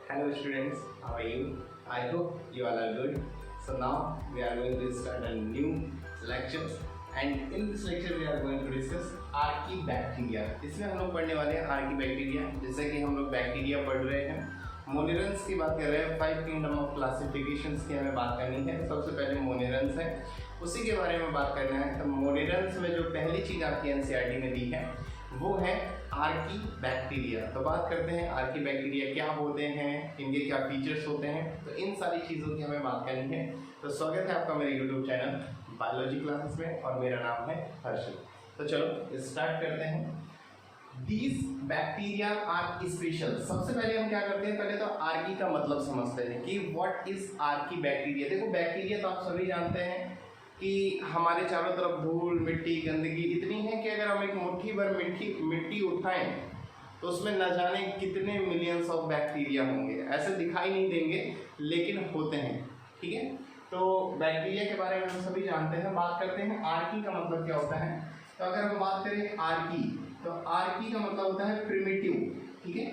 Hello students, how are you? I hope you all are good. So now we are going to start a new lecture and in this lecture we are going to discuss archaebacteria. इसमें हम लोग पढ़ने वाले हैं archaebacteria. जैसे कि हम लोग बैक्टीरिया पढ़ रहे हैं, मोनेरन्स की बात कर रहे हैं, 5 किंगडम ऑफ क्लासिफिकेशंस की हमें बात करनी है। सबसे पहले मोनेरन्स है, उसी के बारे में बात करना है। तो मोनेरन्स में जो पहली चीज़ आपकी एनसीईआरटी में दी है वो है आर्कीबैक्टीरिया। तो बात करते हैं आर्कीबैक्टीरिया क्या होते हैं, इनके क्या फीचर्स होते हैं, तो इन सारी चीज़ों की हमें बात करनी है। तो स्वागत है आपका मेरे यूट्यूब चैनल बायोलॉजी क्लासेस में और मेरा नाम है हर्षल। तो चलो स्टार्ट करते हैं। These bacteria are special. सबसे पहले हम क्या करते हैं, पहले तो आर्की का मतलब समझते हैं कि व्हाट इज आर्कीबैक्टीरिया। देखो बैक्टीरिया तो आप सभी जानते हैं कि हमारे चारों तरफ धूल मिट्टी गंदगी इतनी है कि अगर हम एक मुट्ठी भर मिट्टी उठाएं तो उसमें न जाने कितने मिलियंस ऑफ बैक्टीरिया होंगे। ऐसे दिखाई नहीं देंगे लेकिन होते हैं, ठीक है। तो बैक्टीरिया के बारे में हम सभी जानते हैं। बात करते हैं आर्की का मतलब क्या होता है। तो अगर हम बात करें आर्की, तो आर्की का मतलब होता है प्रिमिटिव, ठीक है।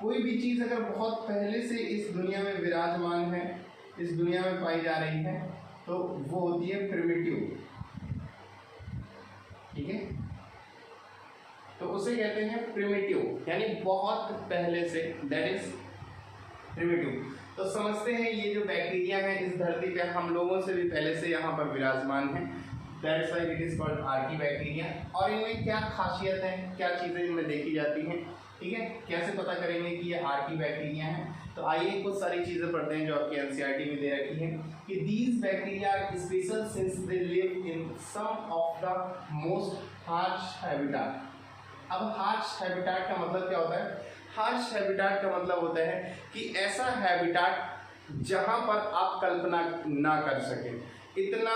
कोई भी चीज़ अगर बहुत पहले से इस दुनिया में विराजमान है, इस दुनिया में पाई जा रही है, तो वो होती है प्रिमिटिव, ठीक है। तो उसे कहते हैं प्रिमिटिव, यानी बहुत पहले से, दैट इज प्रिमिटिव। तो समझते हैं ये जो बैक्टीरिया है इस धरती पे हम लोगों से भी पहले से यहाँ पर विराजमान है, that's why it is called archaebacteria. और इनमें क्या खासियत है, क्या चीज़ें इनमें देखी जाती हैं, ठीक है, कैसे पता करेंगे कि ये आर्कीबैक्टीरिया है। तो आइए कुछ सारी चीज़ें पढ़ते हैं जो आपकी एनसीईआरटी में दे रखी है कि these bacteria are special since they live in some of the most harsh habitat. अब हार्श हैबिटाट का मतलब क्या होता है? हार्श हैबिटाट का मतलब होता है कि ऐसा हैबिटाट जहाँ पर आप कल्पना ना कर सकें, इतना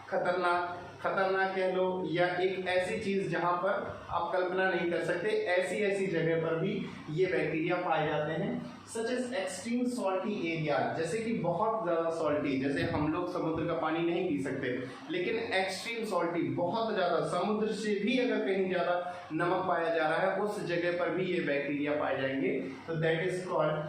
खतरनाक कह लो, या एक ऐसी चीज़ जहाँ पर आप कल्पना नहीं कर सकते, ऐसी जगह पर भी ये बैक्टीरिया पाए जाते हैं। Such as extreme salty area, जैसे कि बहुत ज़्यादा सॉल्टी, जैसे हम लोग समुद्र का पानी नहीं पी सकते, लेकिन एक्सट्रीम सॉल्टी बहुत ज़्यादा, समुद्र से भी अगर कहीं ज़्यादा नमक पाया जा रहा है उस जगह पर भी ये बैक्टीरिया पाए जाएंगे। तो दैट इज कॉल्ड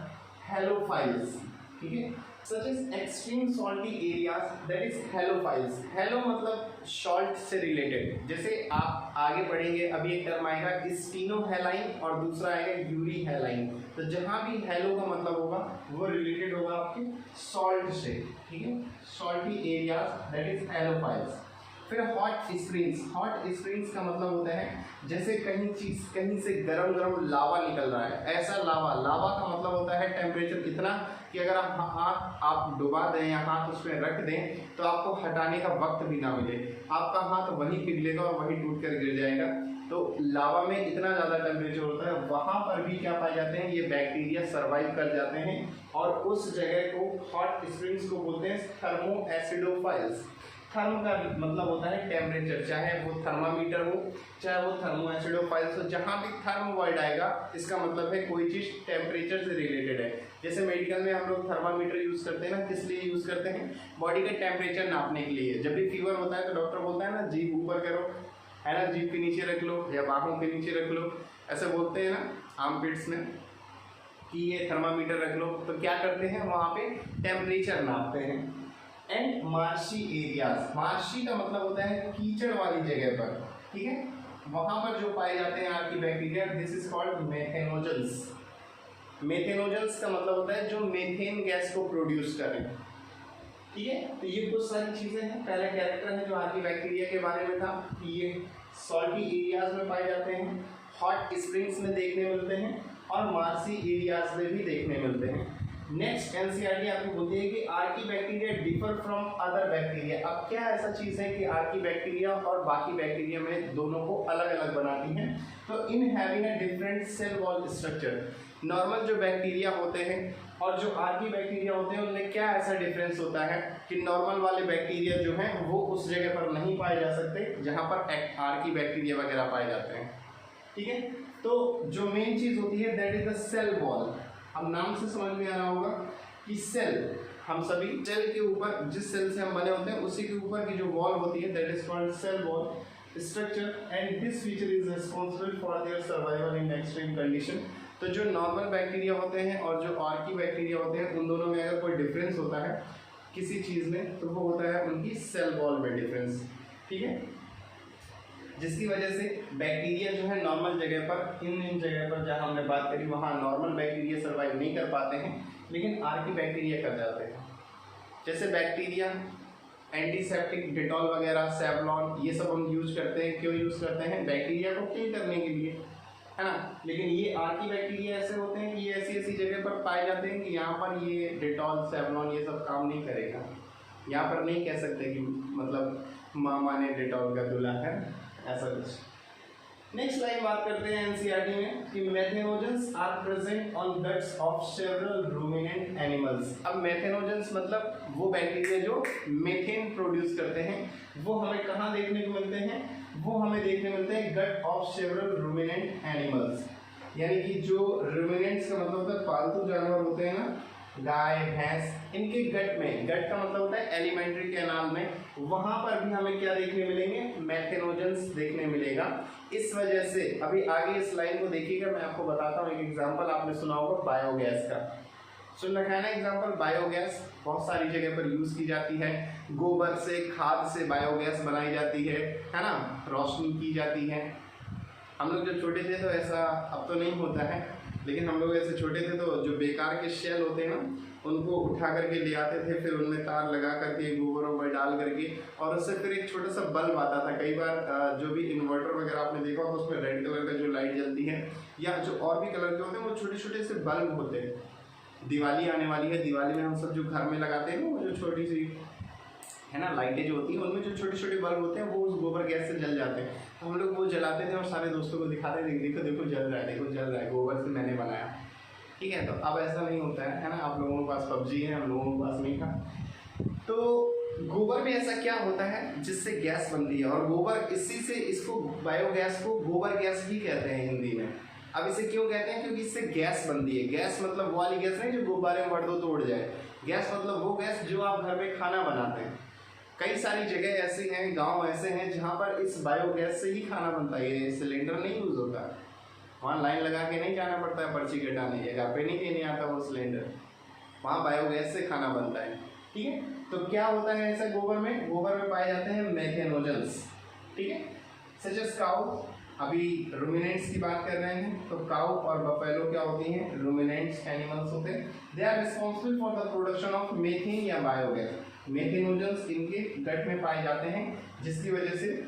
हेलोफाइल्स, ठीक है। Such as extreme salty areas, that is halophiles. Halo मतलब salt से रिलेटेड। जैसे आप आगे पढ़ेंगे अभी एक टर्म आएगा स्टीनोहेलाइन और दूसरा आएगा यूरीहेलाइन। तो जहाँ भी हेलो का मतलब होगा वो रिलेटेड होगा आपके सॉल्ट से, ठीक है। Salty areas, that is halophiles. फिर हॉट स्प्रिंग्स का मतलब होता है जैसे कहीं से गरम लावा निकल रहा है, ऐसा लावा का मतलब होता है टेम्परेचर इतना कि अगर आप डुबा दें या हाथ उस पर रख दें तो आपको हटाने का वक्त भी ना मिले, आपका हाथ वहीं पिघलेगा और वहीं टूट कर गिर जाएगा। तो लावा में इतना ज़्यादा टेम्परेचर होता है, वहाँ पर भी क्या पाए जाते हैं, ये बैक्टीरिया सर्वाइव कर जाते हैं और उस जगह को, हॉट स्प्रिंग्स को बोलते हैं थर्मो एसिडोफाइल्स। थर्म का मतलब होता है टेम्परेचर, चाहे वो थर्मामीटर हो चाहे वो थर्मो एसिडोफाइल्स हो, जहाँ भी थर्म वर्ड आएगा इसका मतलब है कोई चीज़ टेम्परेचर से रिलेटेड है। जैसे मेडिकल में हम लोग थर्मामीटर यूज़ करते हैं ना, किस लिए यूज़ करते हैं? बॉडी का टेम्परेचर नापने के लिए। जब भी फीवर होता है तो डॉक्टर बोलता है ना जीभ ऊपर करो, है ना, जीभ के नीचे रख लो या बाहों के नीचे रख लो, ऐसे बोलते हैं ना आर्मपिट्स में कि ये थर्मामीटर रख लो। तो क्या करते हैं, वहाँ पे टेम्परेचर नापते हैं। एंड मार्शी एरियाज, मार्शी का मतलब होता है कीचड़ वाली जगह पर, ठीक है, वहां पर जो पाए जाते हैं आर्कीबैक्टीरिया, दिस इज कॉल्ड मेथेनोजल्स। मेथेनोजल्स का मतलब होता है जो मेथेन गैस को प्रोड्यूस करें, ठीक है। तो ये कुछ सारी चीजें हैं। पहला कैरेक्टर है जो आर्कीबैक्टीरिया के बारे में था कि ये सॉल्टी एरियाज में पाए जाते हैं, हॉट स्प्रिंग्स में देखने मिलते हैं और मार्शी एरियाज में भी देखने मिलते हैं। नेक्स्ट एनसीईआरटी आपको बोलती है कि archaebacteria differ from other bacteria. अब क्या ऐसा चीज़ है कि आर्कीबैक्टीरिया और बाकी बैक्टीरिया में दोनों को अलग अलग बनाती हैं? तो in having a different cell wall structure. Normal जो बैक्टीरिया होते हैं और जो आर्कीबैक्टीरिया होते हैं उनमें क्या ऐसा डिफरेंस होता है कि नॉर्मल वाले बैक्टीरिया जो हैं वो उस जगह पर नहीं पाए जा सकते जहाँ पर आर्कीबैक्टीरिया वगैरह पाए जाते हैं, ठीक है। तो जो मेन चीज़ होती है that is the cell wall. अब नाम से समझ में आ रहा होगा कि सेल, हम सभी सेल के ऊपर, जिस सेल से हम बने होते हैं उसी के ऊपर की जो वॉल होती है that is called cell wall structure and this feature is responsible for their survival in extreme condition. तो जो नॉर्मल बैक्टीरिया होते हैं और जो आर्की बैक्टीरिया होते हैं उन दोनों में अगर कोई डिफरेंस होता है किसी चीज़ में तो वो होता है उनकी सेल वॉल में डिफरेंस, ठीक है, जिसकी वजह से बैक्टीरिया जो है नॉर्मल जगह पर इन जगह पर जहाँ हमने बात करी वहाँ नॉर्मल बैक्टीरिया सर्वाइव नहीं कर पाते हैं, लेकिन आर्की बैक्टीरिया कर जाते हैं। जैसे बैक्टीरिया एंटीसेप्टिक डिटॉल वगैरह सेवलॉन ये सब हम यूज करते हैं, क्यों यूज करते हैं? बैक्टीरिया को किल करने के लिए, है ना। लेकिन ये आर्की बैक्टीरिया ऐसे होते हैं कि ये ऐसी ऐसी जगह पर पाए जाते हैं कि यहाँ पर ये डिटॉल सेवलॉन ये सब काम नहीं करेगा। यहाँ पर नहीं कह सकते कि मतलब मामा ने डिटॉल का धुला है, ऐसा कुछ। नेक्स्ट लाइन बात करते हैं एनसीईआरटी में कि methanogens are present on guts of several ruminant animals. अब मेथेनोजेंस मतलब वो बैक्टीरिया जो मीथेन प्रोड्यूस करते हैं, वो हमें कहाँ देखने को मिलते हैं? वो हमें देखने मिलते हैं gut of several ruminant animals, यानी कि जो रूमिनेंट्स का मतलब होता है पालतू जानवर होते हैं ना, गाय भैंस, इनके गट में, गट का मतलब होता है एलिमेंट्री कैनाल में, वहां पर भी हमें क्या देखने मिलेंगे? मेथेनोजेंस देखने मिलेगा। इस वजह से अभी आगे इस लाइन को देखिएगा, मैं आपको बताता हूँ एक एग्जांपल। आपने सुना होगा बायोगैस का, सुन रखा है ना एग्जांपल। बायोगैस बहुत सारी जगह पर यूज की जाती है, गोबर से खाद से बायोगैस बनाई जाती है ना, रोशनी की जाती है। हम लोग जब छोटे थे तो ऐसा, अब तो नहीं होता है, लेकिन हम लोग ऐसे छोटे थे तो जो बेकार के शेल होते हैं ना उनको उठा करके ले आते थे, फिर उनमें तार लगा करके गोबर वोबर डाल करके, और उससे फिर एक छोटा सा बल्ब आता था। कई बार जो भी इन्वर्टर वगैरह आपने देखा होगा उसमें रेड कलर का जो लाइट जलती है, या जो और भी कलर के होते हैं वो छोटे छोटे से बल्ब होते हैं। दिवाली आने वाली है, दिवाली में हम सब जो घर में लगाते हैं ना, वो जो छोटी सी है ना लाइटें जो होती हैं, उनमें जो छोटे छोटे बल्ब होते हैं वो उस गोबर गैस से जल जाते हैं। तो हम लोग वो जलाते थे और सारे दोस्तों को दिखाते थे, देखो देखो जल रहा है, देखो जल रहा है, गोबर से मैंने बनाया, ठीक है। तो अब ऐसा नहीं होता है ना। आप लोगों के पास पबजी है, हम लोगों के पास नहीं था। तो गोबर में ऐसा क्या होता है जिससे गैस बनती है, और गोबर इसी से, इसको बायोगैस को गोबर गैस भी कहते हैं हिंदी में। अब इसे क्यों कहते हैं? क्योंकि इससे गैस बनती है। गैस मतलब वो वाली गैस नहीं जो गुब्बारे में भर दो तो उड़ जाए। गैस मतलब वो गैस जो आप घर में खाना बनाते हैं। कई सारी जगह ऐसी हैं, गांव ऐसे हैं जहां पर इस बायोगैस से ही खाना बनता है। ये सिलेंडर नहीं यूज होता, वहाँ लाइन लगा के नहीं जाना पड़ता है पर्ची कटाने, या घर पे नहीं देने आता वो सिलेंडर, वहाँ बायोगैस से खाना बनता है, ठीक है। तो क्या होता है ऐसा गोबर में? गोबर में पाए जाते हैं मेथेनोजेंस, ठीक है। सच एज काउ, अभी रूमिनेंट्स की बात कर रहे हैं, तो काउ और बफेलो क्या होती हैं? रूमिनेंट्स एनिमल्स होते हैं। They are responsible for the production of methane या बायोगैस। मेथेनोजेंस इनके गट में पाए जाते हैं, जिसकी वजह से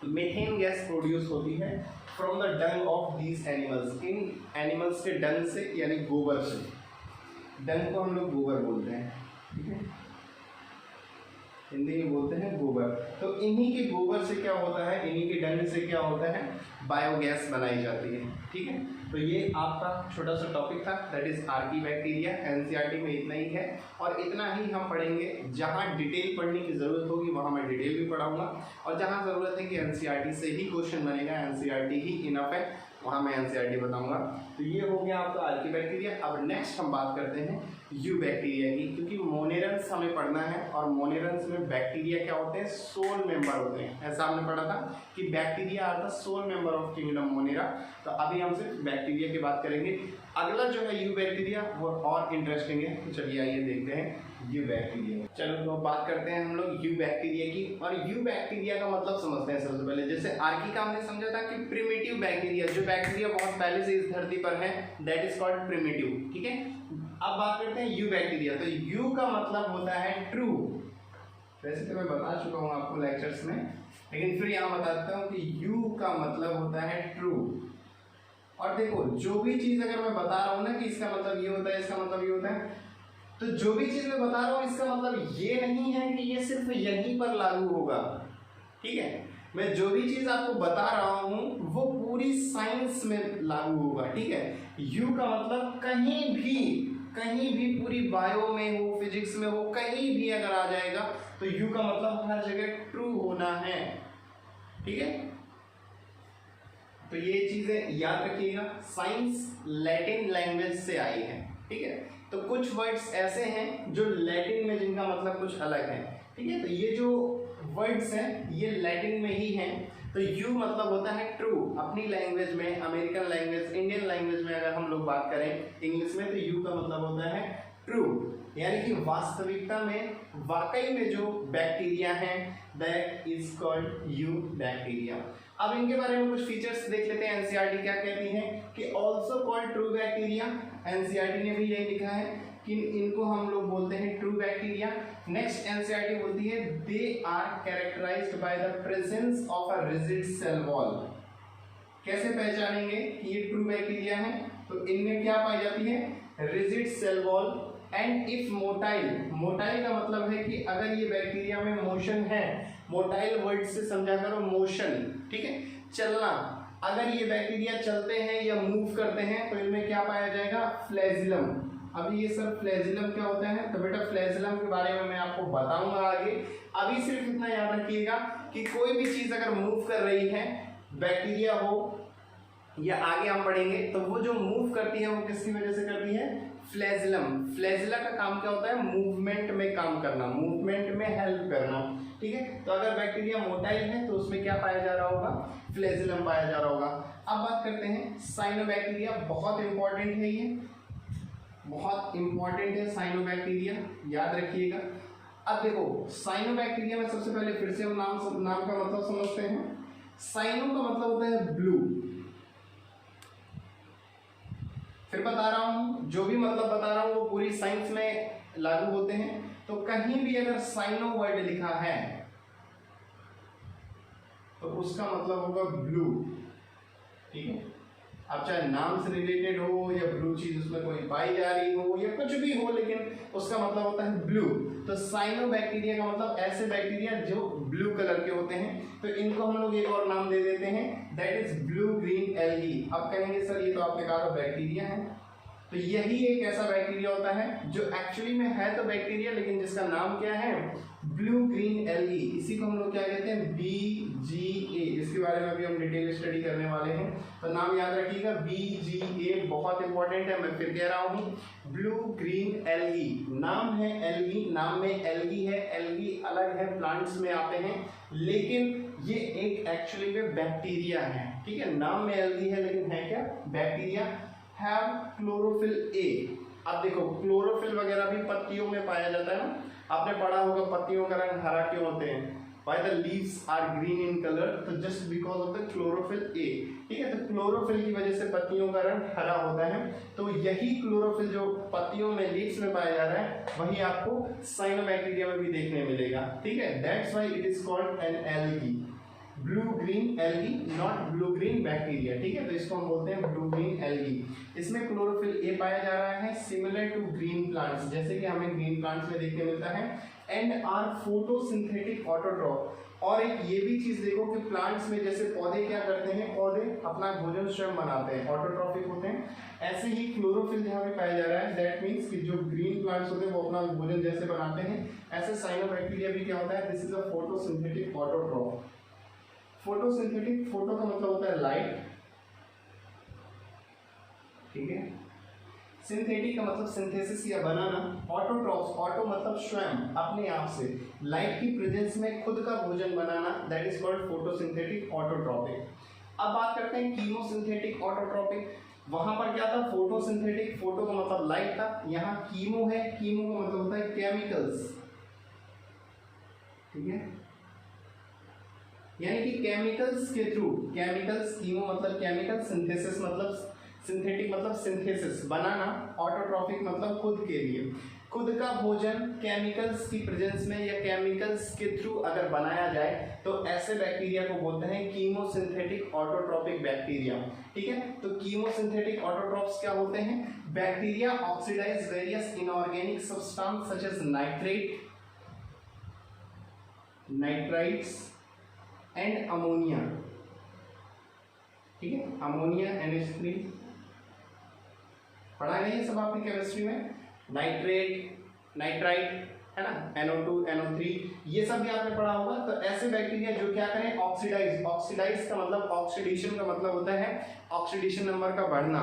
मीथेन गैस प्रोड्यूस होती है from the Dang of these animals. In animals के डंग से, यानी गोबर से। डंग को हम लोग गोबर बोलते हैं, ठीक है, हिंदी में बोलते हैं गोबर। तो इन्हीं के गोबर से क्या होता है, इन्हीं के डंग से क्या होता है? बायोगैस बनाई जाती है, ठीक है। तो ये आपका छोटा सा टॉपिक था, that is Archie bacteria. NCERT में इतना ही है, और इतना ही हम पढ़ेंगे। जहाँ डिटेल पढ़ने की ज़रूरत होगी वहाँ मैं डिटेल भी पढ़ाऊंगा, और जहाँ ज़रूरत है कि एनसीईआरटी से ही क्वेश्चन बनेगा, एनसीईआरटी ही इनफ है, वहाँ मैं एनसीईआरटी बताऊंगा। तो ये हो गया आपका आर्की बैक्टीरिया। अब नेक्स्ट हम बात करते हैं यू बैक्टीरिया की, क्योंकि मोनेरन्स हमें पढ़ना है, और मोनेरन्स में बैक्टीरिया क्या होते हैं? सोल मेंबर होते हैं। ऐसा हमने पढ़ा था कि bacteria are the sole member of kingdom Monera. तो अभी हम सिर्फ बैक्टीरिया की बात करेंगे। अगला जो है यू बैक्टीरिया, वो और इंटरेस्टिंग है। तो चलिए आइए देखते हैं यू बैक्टीरिया। चलो तो बात करते हैं हम लोग यू बैक्टीरिया की, और यू बैक्टीरिया का मतलब समझते हैं सबसे पहले। जैसे आर्की का हमने समझा था कि प्रिमिटिव बैक्टीरिया, जो बैक्टीरिया बहुत पहले से इस धरती पर है, दैट इज कॉल्ड प्रिमिटिव, ठीक है। अब बात करते हैं यू बैक्टीरिया। तो यू का मतलब होता है ट्रू। वैसे तो मैं बता चुका हूँ आपको लेक्चर्स में, लेकिन फिर यहाँ बताता हूँ कि यू का मतलब होता है ट्रू। और देखो, जो भी चीज अगर मैं बता रहा हूँ ना कि इसका मतलब ये होता है, इसका मतलब ये होता है, तो जो भी चीज मैं बता रहा हूँ इसका मतलब ये नहीं है कि ये सिर्फ यहीं पर लागू होगा, ठीक है। मैं जो भी चीज आपको बता रहा हूँ वो पूरी साइंस में लागू होगा, ठीक है। यू का मतलब कहीं भी पूरी बायो में हो, फिजिक्स में हो, कहीं भी अगर आ जाएगा तो यू का मतलब हर जगह ट्रू होना है, ठीक है। तो ये चीजें याद रखिएगा। साइंस लैटिन लैंग्वेज से आई है, ठीक है। तो कुछ वर्ड्स ऐसे हैं जो लैटिन में जिनका मतलब कुछ अलग है, ठीक है। तो ये जो वर्ड्स हैं ये लैटिन में ही हैं, तो यू मतलब होता है ट्रू। अपनी लैंग्वेज में, अमेरिकन लैंग्वेज, इंडियन लैंग्वेज में अगर हम लोग बात करें इंग्लिश में, तो यू का मतलब होता है ट्रू, यानी कि वास्तविकता में, वाकई में जो बैक्टीरिया हैं that is called you bacteria. अब इनके बारे में कुछ फीचर्स देख लेते हैं। एनसीईआरटी क्या कहती है कि also called true bacteria. NCERT ने भी यही लिखा है कि इनको हम लोग बोलते हैं ट्रू बैक्टीरिया। नेक्स्ट एनसीईआरटी बोलती है they are characterized by the presence of a rigid cell wall. कैसे पहचानेंगे कि ये ट्रू बैक्टीरिया है? तो इनमें क्या पाई जाती है? Rigid cell wall and if motile. Motile का मतलब है कि अगर ये बैक्टीरिया में मोशन है, मोटाइल वर्ड से समझा करो मोशन, ठीक है, चलना। अगर ये बैक्टीरिया चलते हैं या मूव करते हैं तो इनमें क्या पाया जाएगा? फ्लैजिलम। अभी ये सब फ्लैजिलम क्या होता है? तो बेटा फ्लैजिलम के बारे में मैं आपको बताऊंगा आगे। अभी सिर्फ इतना याद रखिएगा कि कोई भी चीज अगर मूव कर रही है, बैक्टीरिया हो या आगे हम पढ़ेंगे, तो वो जो मूव करती है वो किसकी वजह से करती है? फ्लैजिलम। फ्लैजिला का काम क्या होता है? मूवमेंट में काम करना, मूवमेंट में हेल्प करना, ठीक है। तो अगर बैक्टीरिया मोटाइल है तो उसमें क्या पाया जा रहा होगा? फ्लैजिलम पाया जा रहा होगा। अब बात करते हैं साइनोबैक्टीरिया। बहुत इंपॉर्टेंट है, ये बहुत इंपॉर्टेंट है साइनोबैक्टीरिया, याद रखिएगा। अब देखो साइनोबैक्टीरिया में सबसे पहले फिर से हम नाम का मतलब समझते हैं। साइनो का मतलब होता है ब्लू। फिर बता रहा हूं, जो भी मतलब बता रहा हूं वो पूरी साइंस में लागू होते हैं। तो कहीं भी अगर साइनो वर्ड लिखा है तो उसका मतलब होगा ब्लू, ठीक है। अब चाहे नाम से रिलेटेड हो या ब्लू चीज उसमें कोई पाई जा रही हो या कुछ भी हो, लेकिन उसका मतलब होता है ब्लू। तो साइनोबैक्टीरिया का मतलब ऐसे बैक्टीरिया जो ब्लू कलर के होते हैं। तो इनको हम लोग एक और नाम दे देते हैं, that is blue green algae. अब कहेंगे सर ये तो आपने कहा था बैक्टीरिया है, तो यही एक ऐसा बैक्टीरिया होता है जो एक्चुअली में है तो बैक्टीरिया, लेकिन जिसका नाम क्या है? Blue green algae. इसी को हम लोग क्या कहते हैं? BGA। इसके बारे में अभी हम डिटेल स्टडी करने वाले हैं, तो नाम याद रखिएगा BGA, बहुत इंपॉर्टेंट है। मैं फिर कह रहा हूँ ब्लू ग्रीन एल्गी। नाम है एल्गी, नाम में एल्गी है। एल्गी अलग है, प्लांट्स में आते हैं, लेकिन ये एक एक्चुअली में बैक्टीरिया है, ठीक है। नाम में एल्गी है लेकिन है क्या? बैक्टीरिया। Have chlorophyll A. अब देखो क्लोरोफिल वगैरह भी पत्तियों में पाया जाता है ना, आपने पढ़ा होगा पत्तियों का रंग हरा क्यों होते हैं? Why the leaves are green in color? तो just because of the chlorophyll A, ठीक है। तो क्लोरोफिल की वजह से पत्तियों का रंग हरा होता है। तो यही क्लोरोफिल जो पत्तियों में, लीव्स में पाया जा रहा है, वही आपको साइनोबैक्टीरिया में भी देखने मिलेगा, ठीक है। That's why it is called an algae, blue green algae, not blue green bacteria, ठीक है। तो इसको हम बोलते हैं ब्लू ग्रीन एल्गी। इसमें क्लोरोफिल ए पाया जा रहा है, सिमिलर टू ग्रीन प्लांट्स, जैसे कि हमें ग्रीन प्लांट्स में देखने मिलता है। And are photosynthetic autotroph. और एक ये भी चीज देखो कि प्लांट्स में जैसे पौधे क्या करते हैं, पौधे अपना भोजन स्वयं बनाते हैं, ऑटोट्रॉफिक होते हैं, ऐसे ही क्लोरोफिल जहाँ पे पाया जा रहा है, दैट मीन्स कि जो ग्रीन प्लांट्स होते हैं वो अपना भोजन जैसे बनाते हैं, ऐसे साइनोबैक्टीरिया भी क्या होता है? This is a photosynthetic autotroph. Photosynthetic, photo का मतलब होता है लाइट, ठीक है। सिंथेटिक का मतलब सिंथेसिस या बनाना। ऑटोट्रॉफ, ऑटो मतलब स्वयं, अपने आप से, लाइट की प्रेजेंस में खुद का भोजन बनाना, that is called photosynthetic autotrophic. अब बात करते हैं कीमोसिंथेटिक ऑटोट्रॉपिक। वहां पर क्या था? फोटोसिंथेटिक, फोटो का मतलब लाइट था, यहाँ कीमो है, कीमो का मतलब होता है केमिकल्स, ठीक है। यानी कि केमिकल्स के थ्रू, केमिकल्स, कीमो मतलब केमिकल, सिंथेसिस मतलब, सिंथेटिक मतलब सिंथेसिस बनाना, ऑटोट्रॉफिक मतलब खुद के लिए, खुद का भोजन केमिकल्स की प्रेजेंस में या केमिकल्स के थ्रू अगर बनाया जाए तो ऐसे बैक्टीरिया को बोलते हैं कीमोसिंथेटिक ऑटोट्रॉपिक बैक्टीरिया, ठीक है। तो कीमोसिंथेटिक ऑटोट्रॉफ्स क्या होते हैं? Bacteria oxidize various inorganic substance such as nitrate, nitrites and ammonia, ठीक है। अमोनिया NH3 पढ़ा गया ये सब आपने केमिस्ट्री में। नाइट्रेट, नाइट्राइट, है ना, NO2 NO3 ये सब भी आपने पढ़ा होगा। तो ऐसे बैक्टीरिया जो क्या करें, ऑक्सीडाइज का मतलब, ऑक्सीडेशन का मतलब होता है ऑक्सीडेशन नंबर का बढ़ना।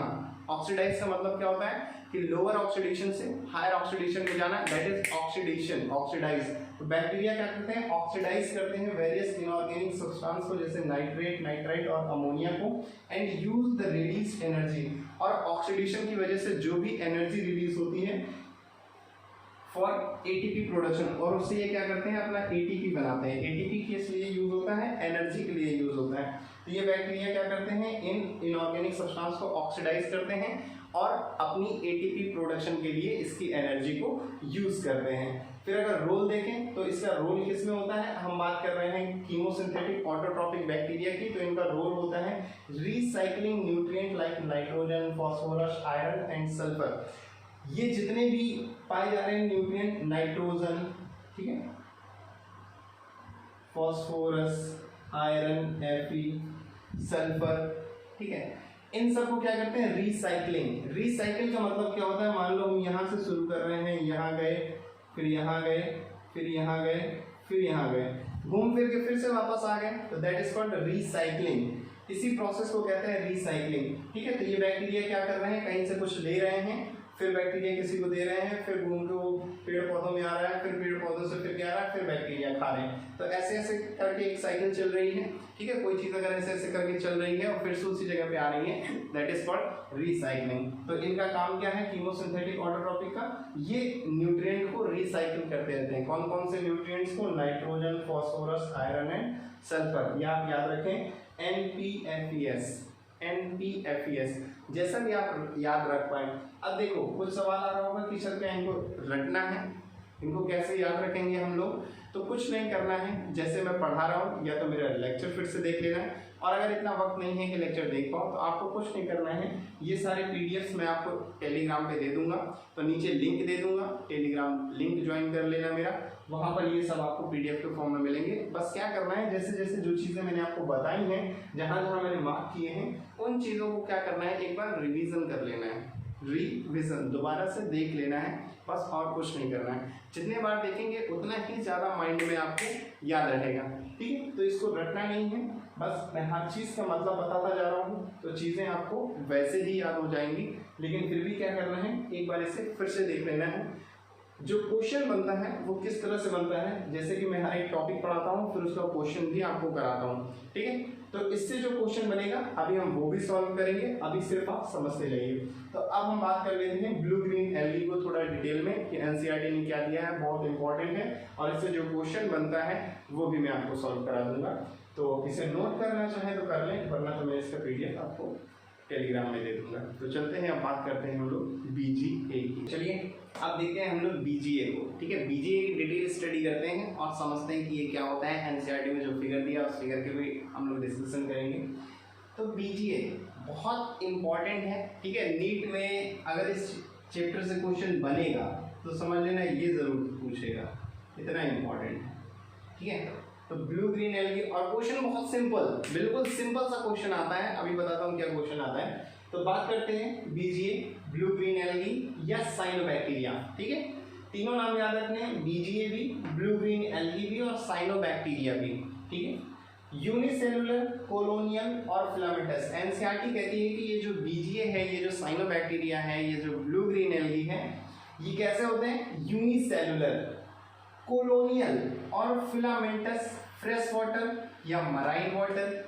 ऑक्सीडाइज का मतलब क्या होता है कि लोअर ऑक्सीडेशन से हायर ऑक्सीडेशन में जाना, दैट इज ऑक्सीडेशन, ऑक्सीडाइज। तो बैक्टीरिया क्या करते हैं, ऑक्सीडाइज करते हैं वेरियस इनऑर्गेनिक सब्सटेंस को, जैसे नाइट्रेट, नाइट्राइट और अमोनिया को, and use the release energy, और ऑक्सीडेशन की वजह से जो भी एनर्जी रिलीज होती है फॉर एटीपी प्रोडक्शन, और उससे ये क्या करते हैं, अपना एटीपी बनाते हैं। एटीपी किस लिए यूज होता है, एनर्जी के लिए यूज होता है। तो ये बैक्टीरिया क्या करते हैं, इन इनऑर्गेनिक सब्सटेंस को ऑक्सीडाइज करते हैं और अपनी एटीपी प्रोडक्शन के लिए इसकी एनर्जी को यूज करते हैं। फिर अगर रोल देखें तो इसका रोल किस में होता है, हम बात कर रहे हैं कीमोसिंथेटिक ऑटोट्रॉपिक बैक्टीरिया की, तो इनका रोल होता है recycling nutrient like nitrogen, phosphorus, iron and sulphur. ये जितने भी पाए जा रहे हैं न्यूट्रिएंट, नाइट्रोजन, ठीक है, फास्फोरस, आयरन, Fe, सल्फर, ठीक है, इन सबको क्या करते हैं, रिसाइकलिंग। रिसाइकिल का मतलब क्या होता है, मान लो हम यहाँ से शुरू कर रहे हैं, यहाँ गए, फिर यहाँ गए, फिर यहाँ गए, फिर यहाँ गए, घूम फिर के फिर से वापस आ गए, तो दैट इज कॉल्ड रिसाइकलिंग। इसी प्रोसेस को कहते हैं रिसाइकलिंग, ठीक है। तो ये बैक्टीरिया क्या कर रहे हैं, कहीं से कुछ ले रहे हैं, फिर बैक्टीरिया किसी को दे रहे हैं, फिर घूम के वो पेड़ पौधों में आ रहा है, फिर पेड़ पौधों से फिर क्या आ रहा है, फिर बैक्टीरिया खा रहे हैं। तो ऐसे ऐसे करके एक साइकिल चल रही है, ठीक है। कोई चीज अगर ऐसे ऐसे करके चल रही है और फिर से उसी जगह पे आ रही है, दैट इज कॉल्ड रिसाइकलिंग। तो इनका काम क्या है, कीमोसिंथेटिक ऑटोट्रॉपिक का, ये न्यूट्रिएंट को रिसाइकिल करते रहते हैं। कौन कौन से न्यूट्रिएंट्स को, nitrogen, phosphorus, iron and sulphur. ये आप याद रखें, NPFES, NPFES, जैसा भी आप याद रख पाए। अब देखो कुछ सवाल आ रहा होगा कि सर क्या इनको रटना है, इनको कैसे याद रखेंगे हम लोग। तो कुछ नहीं करना है, जैसे मैं पढ़ा रहा हूँ या तो मेरा लेक्चर फिर से देख लेना है, और अगर इतना वक्त नहीं है कि लेक्चर देख पाओ तो आपको कुछ नहीं करना है, ये सारे पीडीएफ्स मैं आपको टेलीग्राम पे दे दूंगा, तो नीचे लिंक दे दूंगा, टेलीग्राम लिंक ज्वाइन कर लेना मेरा, वहाँ पर ये सब आपको पीडीएफ के फॉर्म में मिलेंगे। बस क्या करना है, जैसे जैसे जो चीज़ें मैंने आपको बताई हैं, जहाँ जहाँ मैंने मार्क किए हैं, उन चीज़ों को क्या करना है, एक बार रिवीजन कर लेना है, रिवीजन दोबारा से देख लेना है, बस और कुछ नहीं करना है। जितने बार देखेंगे उतना ही ज़्यादा माइंड में आपको याद रहेगा, ठीक है। तो इसको रटना नहीं है, बस मैं हर चीज़ का मतलब बताता जा रहा हूँ, तो चीज़ें आपको वैसे ही याद हो जाएंगी। लेकिन फिर भी क्या करना है, एक बार इसे फिर से देख लेना है। जो क्वेश्चन बनता है वो किस तरह से बनता है, जैसे कि मैं हर एक टॉपिक पढ़ाता हूँ, फिर उसका क्वेश्चन भी आपको कराता हूँ, ठीक है। तो इससे जो क्वेश्चन बनेगा अभी हम वो भी सॉल्व करेंगे, अभी सिर्फ आप समझते जाइए। तो अब हम बात कर लेते हैं ब्लू ग्रीन एल्गी को थोड़ा डिटेल में, कि एनसीईआरटी ने क्या दिया है, बहुत इंपॉर्टेंट है, और इससे जो क्वेश्चन बनता है वो भी मैं आपको सॉल्व करा दूंगा। तो इसे नोट करना चाहे तो कर लें, वरना तो मैं इसका पीडीएफ आपको टेलीग्राम में दे दूंगा। तो चलते हैं, अब बात करते हैं हम लोग BGA की। चलिए अब देखते हैं हम लोग BGA को, ठीक है। BGA की डिटेल स्टडी करते हैं और समझते हैं कि ये क्या होता है। एनसीईआरटी में जो फिगर दिया उस फिगर के भी हम लोग डिस्कशन करेंगे। तो BGA बहुत इंपॉर्टेंट है, ठीक है। नीट में अगर इस चैप्टर से क्वेश्चन बनेगा तो समझ लेना ये जरूर पूछेगा, इतना इंपॉर्टेंट है, ठीक है। तो ब्लू ग्रीन एल्गी, और क्वेश्चन बहुत सिंपल, बिल्कुल सिंपल सा क्वेश्चन आता है, अभी बताता हूँ क्या क्वेश्चन आता है। तो बात करते हैं BGA, ब्लू ग्रीन एल्गी या साइनोबैक्टीरिया, ठीक है। तीनों नाम याद रखने हैं, BGA भी, ब्लू ग्रीन एल्गी भी और साइनोबैक्टीरिया भी, ठीक है। यूनिसेलुलर, कॉलोनियल और फिलामेंटस। एनसीईआरटी कहती है कि ये जो BGA है, ये जो साइनोबैक्टीरिया है, ये जो ब्लू ग्रीन एल्गी है, ये कैसे होते हैं, यूनिसेलुलर, कॉलोनियल और फिलामेंटस, फ्रेश वाटर या मराइन वाटर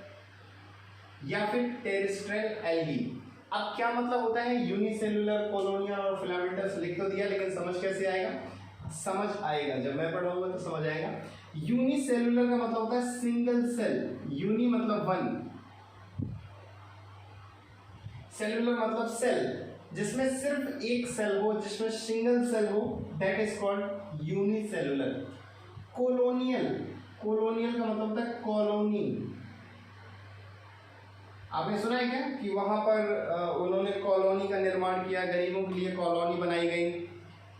या फिर टेरेस्ट्रियल एल्गी। अब क्या मतलब होता है यूनिसेलुलर, कॉलोनियल और फिलामेंटस, लिख तो दिया, लेकिन समझ कैसे आएगा, समझ आएगा जब मैं पढ़ाऊंगा तो समझ आएगा। यूनिसेलुलर का मतलब होता है सिंगल सेल, यूनि मतलब वन, सेलुलर मतलब सेल, जिसमें सिर्फ एक सेल हो, जिसमें सिंगल सेल हो, that is called unicellular. Colonial, colonial का मतलब होता है कॉलोनी। आपने सुना है क्या कि वहां पर उन्होंने कॉलोनी का निर्माण किया, गरीबों के लिए कॉलोनी बनाई गई।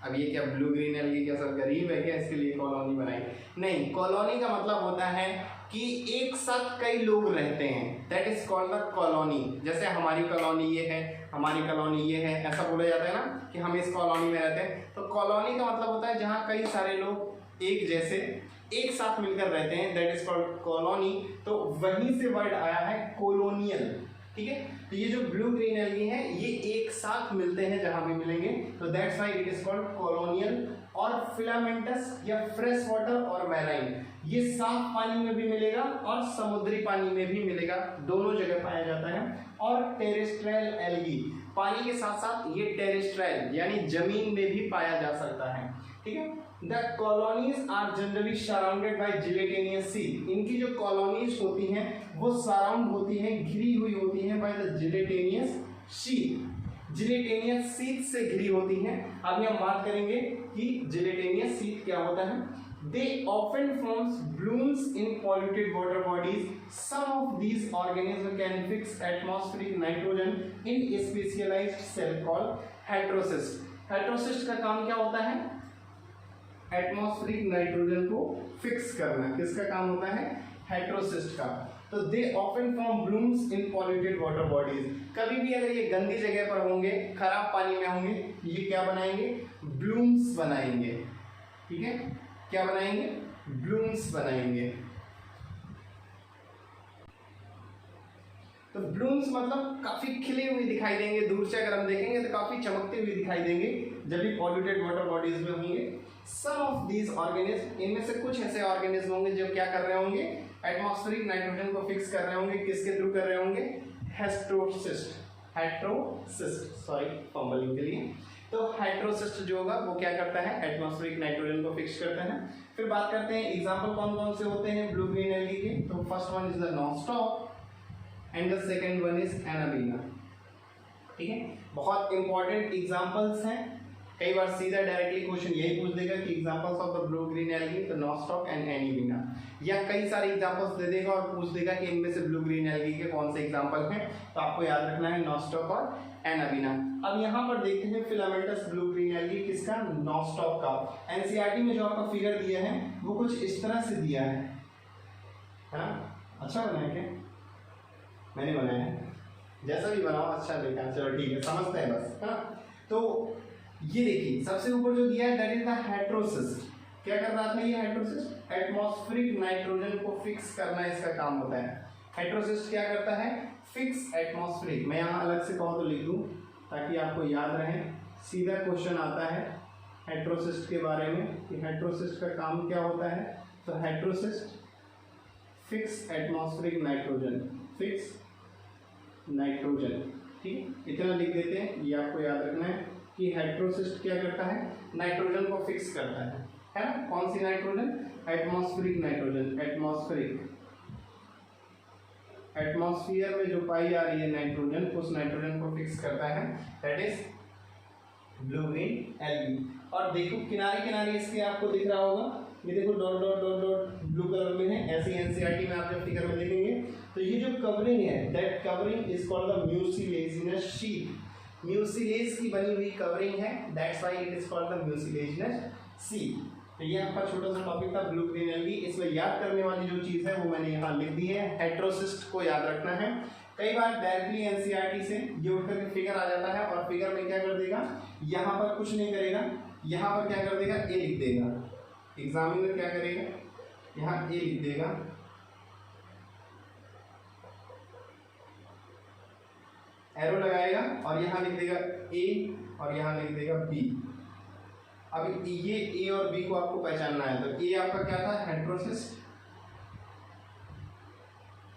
अब ये क्या ब्लू ग्रीन एल्गी क्या सब गरीब है क्या, इसके लिए कॉलोनी बनाई? नहीं, कॉलोनी का मतलब होता है कि एक साथ कई लोग रहते हैं, that is called the colony. जैसे हमारी कॉलोनी ये है, हमारी कॉलोनी ये है, ऐसा बोला जाता है ना कि हम इस कॉलोनी में रहते हैं। तो कॉलोनी का मतलब होता है जहाँ कई सारे लोग एक जैसे एक साथ मिलकर रहते हैं, दैट इज कॉल्ड कॉलोनी। तो वहीं से वर्ड आया है कॉलोनियल, ठीक है। तो ये जो ब्लू ग्रीन एल्गी है ये एक साथ मिलते हैं जहां भी मिलेंगे, तो that's why it is called colonial. और फिलामेंटस या फ्रेश वाटर और मैराइन, ये साफ पानी में भी मिलेगा और समुद्री पानी में भी मिलेगा, दोनों जगह पाया जाता है। और टेरेस्ट्रियल एल्गी, पानी के साथ साथ ये टेरेस्ट्रियल यानी जमीन में भी पाया जा सकता है, ठीक है। The colonies are generally surrounded by gelatinous sea, इनकी जो कॉलोनीज होती हैं वो सराउंड होती हैं, घिरी हुई होती हैं by the gelatinous sheet, gelatinous sheet से घिरी होती हैं। अभी हम बात करेंगे कि जिलेटिनियस शीट क्या होता है। They often forms blooms in polluted water bodies. Some of these organisms can fix atmospheric nitrogen in a specialized cell called heterocyst. Heterocyst का काम क्या होता है? एटमॉस्फेरिक नाइट्रोजन को फिक्स करना। किसका काम होता है? हेटेरोसिस्ट का। तो they often form blooms in polluted water bodies, कभी भी अगर ये गंदी जगह पर होंगे, खराब पानी में होंगे, ये क्या बनाएंगे? ब्लूम्स बनाएंगे, ठीक है। क्या बनाएंगे? ब्लूम्स बनाएंगे। तो ब्लूम्स मतलब काफी खिले हुए दिखाई देंगे, दूर से अगर हम देखेंगे तो काफी चमकते हुए दिखाई देंगे जब भी पॉल्यूटेड वाटर बॉडीज में होंगे। सम ऑफ दीज ऑर्गेनिज्म, इनमें से कुछ ऐसे ऑर्गेनिज्म होंगे जो क्या कर रहे होंगे? एटमॉस्फेरिक नाइट्रोजन को फिक्स कर रहे होंगे। किसके थ्रू कर रहे होंगे? हेटेरोसिस्ट, हेटेरोसिस्ट, सॉरी फंबलिंग के लिए। तो हेटेरोसिस्ट जो होगा वो क्या करता है? एटमॉस्फेरिक नाइट्रोजन को फिक्स करता है। फिर बात करते हैं एग्जांपल कौन कौन से होते हैं ब्लू ग्रीन एल्गी के। तो first one is the non-stop and the second one is anabaena, ठीक है। बहुत इंपॉर्टेंट एग्जांपल्स हैं, कई बार सीधा डायरेक्टली क्वेश्चन यही पूछ देगा कि examples of the blue green algae, तो नॉनस्टॉप एंड एनाबीना, या कई सारे एग्जांपल्स दे देगा और पूछ देगा कि इनमें से ब्लू ग्रीन एल्गी के कौन से एग्जांपल हैं। तो आपको याद रखना है नॉनस्टॉप और एनाबीना। अब यहाँ पर देखते हैं फिलामेंटस ब्लू ग्रीन एल्गी किसका? नॉनस्टॉप का। एनसीईआरटी में जो आपका फिगर दिया है वो कुछ इस तरह से दिया है, अच्छा बना है क्या? मैंने बनाया है, जैसा भी बनाओ अच्छा लिखा, चलो ठीक है, समझते हैं बस, है ना। तो ये देखिए सबसे ऊपर जो दिया है दैट इज द हेटेरोसिस्ट। क्या कर रहा था ये हेटेरोसिस्ट? एटमॉस्फेरिक नाइट्रोजन को फिक्स करना इसका काम होता है। हेटेरोसिस्ट क्या करता है? Fix atmospheric. मैं यहाँ अलग से कहूँ तो लिख दूँ ताकि आपको याद रहे, सीधा क्वेश्चन आता है हेटेरोसिस्ट के बारे में कि हेटेरोसिस्ट का काम क्या होता है। तो heterocyst fix atmospheric nitrogen, fix nitrogen, ठीक, इतना लिख देते हैं। ये आपको याद रखना है कि हेटेरोसिस्ट क्या करता है? नाइट्रोजन को फिक्स करता है ना। कौन सी nitrogen? Atmospheric nitrogen. Atmospheric, atmosphere में जो पाई जा रही है नाइट्रोजन, उस नाइट्रोजन को फिक्स करता है, that is blue green algae. और देखो किनारे किनारे इसके आपको दिख रहा होगा, ये देखो dot dot dot dot blue colour में है। ऐसे एनसीईआरटी में आप जब फिगर में देखेंगे तो ये जो कवरिंग है, that covering is called the mucilaginous sheet. Mucilage की बनी हुई कवरिंग है, that's why it is called the mucilaginous sheet. तो ये आपका छोटा सा टॉपिक था ब्लू ग्रीन एल्गी। इसमें याद करने वाली जो चीज है वो मैंने यहाँ लिख दी है, हेटेरोसिस्ट को याद रखना है। कई बार डायरेक्टली एनसीईआरटी से ये उठ करके फिगर आ जाता है और फिगर में क्या कर देगा, यहाँ पर कुछ नहीं करेगा, यहाँ पर क्या कर देगा? ए लिख देगा। एग्जामिनर क्या करेगा? यहाँ ए लिख देगा, एरो लगाएगा और यहाँ लिख देगा ए और यहाँ लिख देगा बी। अब ये ए और बी को आपको पहचानना है। तो ए आपका क्या था? हेटेरोसिस्ट,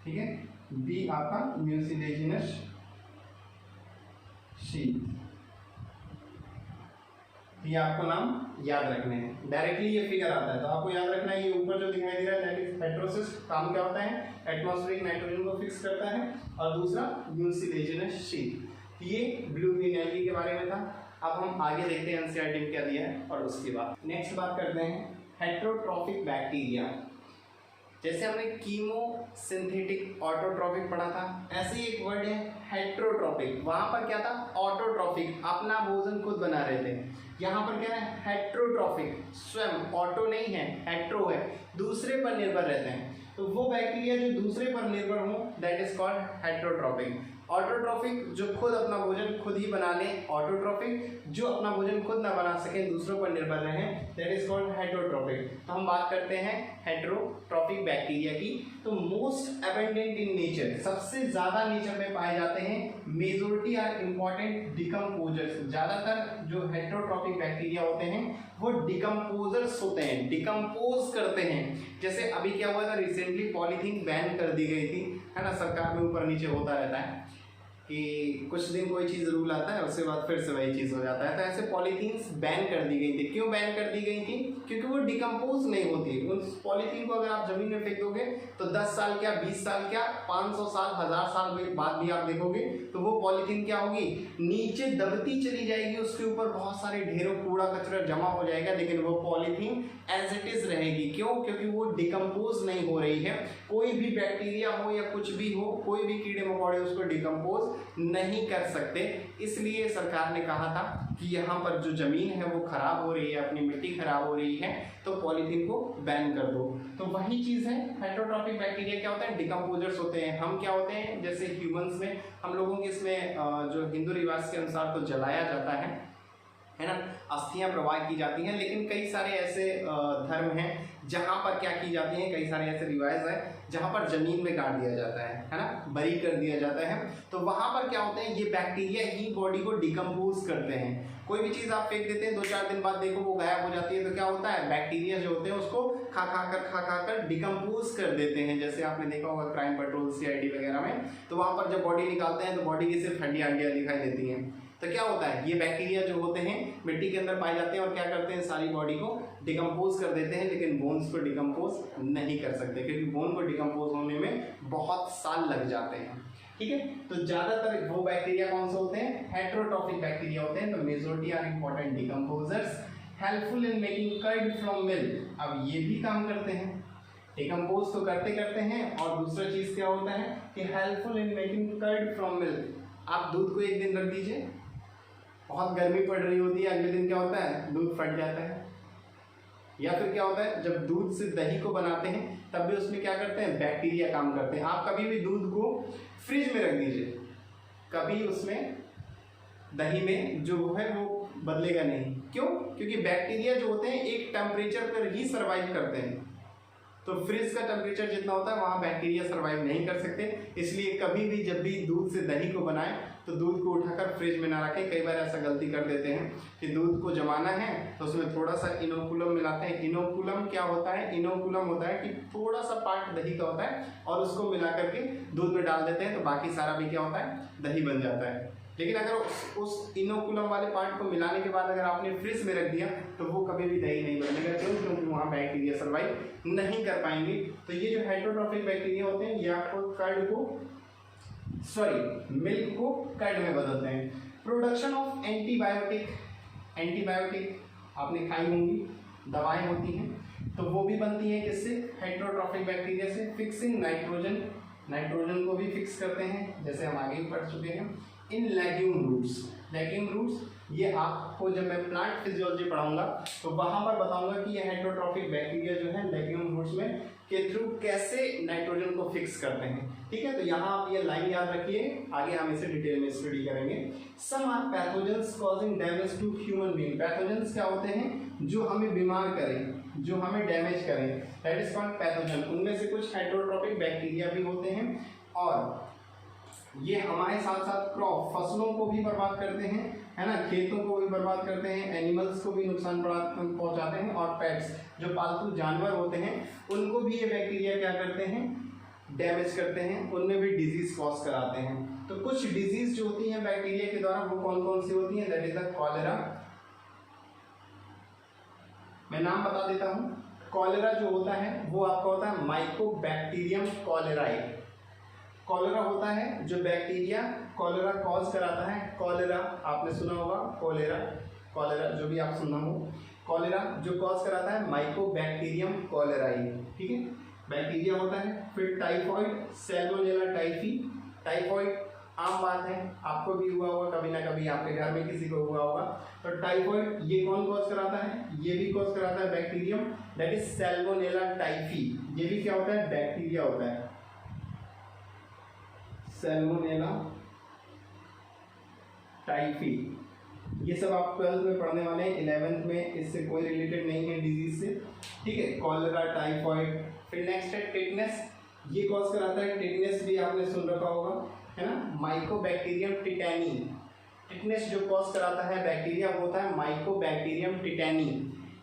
ठीक है। बी आपका म्यूसिलेजिनस शीट। ये आपको नाम याद रखने हैं। डायरेक्टली ये फिगर आता है तो आपको याद रखना है, ये ऊपर जो दिखाई दे रहा है दैट इज हेटेरोसिस्ट। काम क्या होता है? एटमॉस्फेरिक नाइट्रोजन को फिक्स करता है। और दूसरा म्यूसिलेजिनस शीट। ये ब्लू ग्रीन एल्गी के बारे में था। अब हम आगे देखते हैं एनसीईआरटी में क्या दिया है और उसके बाद नेक्स्ट बात करते हैं हेटेरोट्रॉफिक बैक्टीरिया। जैसे हमने कीमो सिंथेटिक ऑटोट्रॉफिक पढ़ा था, ऐसे एक वर्ड है हेटेरोट्रॉफिक। वहां पर क्या था? ऑटोट्रॉफिक, अपना भोजन खुद बना रहे थे। यहाँ पर क्या है? हेटेरोट्रॉफिक, स्वयं, ऑटो नहीं है, हेटेरो है, दूसरे पर निर्भर रहते हैं। तो वो बैक्टीरिया जो दूसरे पर निर्भर हो that is called heterotrophic. Autotrophic जो खुद अपना भोजन खुद ही बना लें, ऑटोट्रॉफिक जो अपना भोजन खुद ना बना सकें, दूसरों पर निर्भर रहें, दैट इज कॉल्ड हेटेरोट्रॉपिक। तो हम बात करते हैं हेटेरोट्रॉपिक बैक्टीरिया की। तो मोस्ट अबंडेंट इन नेचर, सबसे ज्यादा नेचर में पाए जाते हैं। मेजोरिटी आर इंपॉर्टेंट डिकम्पोजर्स, ज्यादातर जो हेटेरोट्रॉपिक बैक्टीरिया होते हैं वो डिकम्पोजर्स होते हैं, डिकम्पोज करते हैं। जैसे अभी क्या हुआ था, रिसेंटली पॉलीथीन बैन कर दी गई थी, है ना, सरकार में ऊपर नीचे होता रहता है कि कुछ दिन कोई चीज़ रूल आता है उसके बाद फिर से वही चीज़ हो जाता है। तो ऐसे पॉलीथीन्स बैन कर दी गई थी। क्यों बैन कर दी गई थी? क्योंकि वो डिकम्पोज नहीं होती। उस पॉलीथीन को अगर आप जमीन में फेंक दोगे तो 10 साल क्या, 20 साल क्या, 500 साल, 1000 साल बाद भी आप देखोगे तो वो पॉलीथीन क्या होगी, नीचे दबती चली जाएगी, उसके ऊपर बहुत सारे ढेरों कूड़ा कचरा जमा हो जाएगा, लेकिन वो पॉलीथीन एज इट इज रहेगी। क्यों? क्योंकि वो डिकम्पोज नहीं हो रही है। कोई भी बैक्टीरिया हो या कुछ भी हो, कोई भी कीड़े मकोड़े उसको डिकम्पोज नहीं कर सकते। इसलिए सरकार ने कहा था कि यहाँ पर जो जमीन है वो खराब हो रही है, अपनी मिट्टी खराब हो रही है, तो पॉलीथीन को बैन कर दो। तो वही चीज है, हेटेरोट्रॉपिक बैक्टीरिया क्या होता है, डिकम्पोजर्स होते हैं। हम क्या होते हैं, जैसे ह्यूमंस में हम लोगों के इसमें जो हिंदू रिवाज के अनुसार तो जलाया जाता है ना, अस्थियां प्रवाह की जाती हैं, लेकिन कई सारे ऐसे धर्म हैं जहाँ पर क्या की जाती हैं, कई सारे ऐसे रिवाज हैं जहाँ पर जमीन में गाड़ दिया जाता है ना, बरी कर दिया जाता है। तो वहाँ पर क्या होते हैं, ये बैक्टीरिया ही बॉडी को डिकम्पोज करते हैं। कोई भी चीज़ आप फेंक देते हैं, 2-4 दिन बाद देखो वो गायब हो जाती है, तो क्या होता है, बैक्टीरिया जो होते हैं उसको खा खा कर डिकम्पोज कर देते हैं। जैसे आपने देखा होगा क्राइम पेट्रोल, CID वगैरह में, तो वहाँ पर जब बॉडी निकालते हैं तो बॉडी की सिर्फ हड्डियाँ दिखाई देती हैं। तो क्या होता है, ये बैक्टीरिया जो होते हैं मिट्टी के अंदर पाए जाते हैं और क्या करते हैं, सारी बॉडी को डिकम्पोज कर देते हैं, लेकिन बोन्स को डिकम्पोज नहीं कर सकते, क्योंकि बोन को डिकम्पोज होने में बहुत साल लग जाते हैं। ठीक है, तो ज्यादातर वो बैक्टीरिया कौन से होते हैं, हेटेरोट्रॉपिक बैक्टीरिया होते हैं। तो majority are important decomposers, helpful in making curd from milk. अब ये भी काम करते हैं, डिकम्पोज तो करते हैं, और दूसरा चीज क्या होता है कि helpful in making curd from milk. आप दूध को एक दिन रख दीजिए, बहुत गर्मी पड़ रही होती है, अगले दिन क्या होता है, दूध फट जाता है। या फिर क्या होता है, जब दूध से दही को बनाते हैं तब भी उसमें क्या करते हैं, बैक्टीरिया काम करते हैं। आप कभी भी दूध को फ्रिज में रख दीजिए, कभी उसमें दही में जो है वो बदलेगा नहीं। क्यों? क्योंकि बैक्टीरिया जो होते हैं एक टेम्परेचर पर ही सर्वाइव करते हैं। तो फ्रिज का टेम्परेचर जितना होता है वहाँ बैक्टीरिया सर्वाइव नहीं कर सकते। इसलिए कभी भी जब भी दूध से दही को बनाएं तो दूध को उठाकर फ्रिज में ना रखें। कई बार ऐसा गलती कर देते हैं कि दूध को जमाना है तो उसमें थोड़ा सा इनोकुलम मिलाते हैं। इनोकुलम क्या होता है, इनोकुलम होता है कि थोड़ा सा पार्ट दही का होता है और उसको मिला करके दूध में डाल देते हैं, तो बाकी सारा भी क्या होता है, दही बन जाता है। लेकिन अगर उस इनोकुलम वाले पार्ट को मिलाने के बाद अगर आपने फ्रिज में रख दिया तो वो कभी भी दही नहीं बनेगा। क्यों? क्योंकि वहाँ बैक्टीरिया सर्वाइव नहीं कर पाएंगे। तो ये जो हेटेरोट्रॉपिक बैक्टीरिया होते हैं ये आपको मिल्क को कर्ड में बदलते हैं। प्रोडक्शन ऑफ एंटीबायोटिक, एंटीबायोटिक आपने खाई होंगी, दवाएं होती हैं, तो वो भी बनती हैं किससे, हेटेरोट्रॉपिक बैक्टीरिया से। फिक्सिंग नाइट्रोजन, नाइट्रोजन को भी फिक्स करते हैं, जैसे हम आगे भी पढ़ चुके हैं। इन लेग्यूम रूट्स, लेग्यूम रूट्स ये आपको जब मैं प्लांट फिजियोलॉजी पढ़ाऊंगा तो वहां पर बताऊंगा कि ये हेटेरोट्रॉपिक बैक्टीरिया जो है लेग्यूम रूट्स में के थ्रू कैसे नाइट्रोजन को फिक्स करते हैं। ठीक है, तो यहाँ आप ये लाइन याद रखिए, आगे हम इसे डिटेल में स्टडी करेंगे। Some are pathogens causing damage to human being. Pathogens क्या होते हैं, जो हमें बीमार करें, जो हमें डैमेज करें, दैट इज कॉल्ड पैथोजन। उनमें से कुछ हेटेरोट्रॉपिक बैक्टीरिया भी होते हैं और ये हमारे साथ साथ क्रॉप, फसलों को भी बर्बाद करते हैं, है ना, खेतों को भी बर्बाद करते हैं, एनिमल्स को भी नुकसान पहुंचाते हैं, और पेट्स जो पालतू जानवर होते हैं उनको भी ये बैक्टीरिया क्या करते हैं, डैमेज करते हैं, उनमें भी डिजीज कॉज कराते हैं। तो कुछ डिजीज जो होती हैं बैक्टीरिया के द्वारा वो कौन कौन सी होती हैं, दैट इज द कॉलेरा। मैं नाम बता देता हूँ। कॉलेरा जो होता है वो आपका होता है माइकोबैक्टीरियम कॉलेराई। कॉलेरा होता है जो बैक्टीरिया कॉलेरा कॉज कराता है। कॉलेरा आपने सुना होगा, कॉलेरा जो भी आप सुना हो, कॉलेरा जो कॉज कराता है माइकोबैक्टीरियम कॉलेराई। ठीक है, बैक्टीरिया होता है। फिर टाइफॉइड, सैल्मोनेला टाइफी, टाइफॉइड आम बात है, आपको भी हुआ होगा कभी ना कभी, आपके घर में किसी को हुआ होगा। तो टाइफॉइड ये कौन कॉज कराता है? ये भी कॉज कराता है bacterium, that is Salmonella typhi. ये भी क्या होता है? बैक्टीरिया होता है, सैल्मोनेला टाइफी। ये सब आप 12th में पढ़ने वाले हैं, 11th में इससे कोई रिलेटेड नहीं है डिजीज से, ठीक है। Cholera, typhoid. फिर नेक्स्ट है टिटनेस, ये कॉज कराता है, टिटनेस भी आपने सुन रखा होगा, है ना, माइकोबैक्टीरियम टिटैनी। टिटनेस जो कॉज कराता है बैक्टीरिया वो होता है माइकोबैक्टीरियम टिटैनी।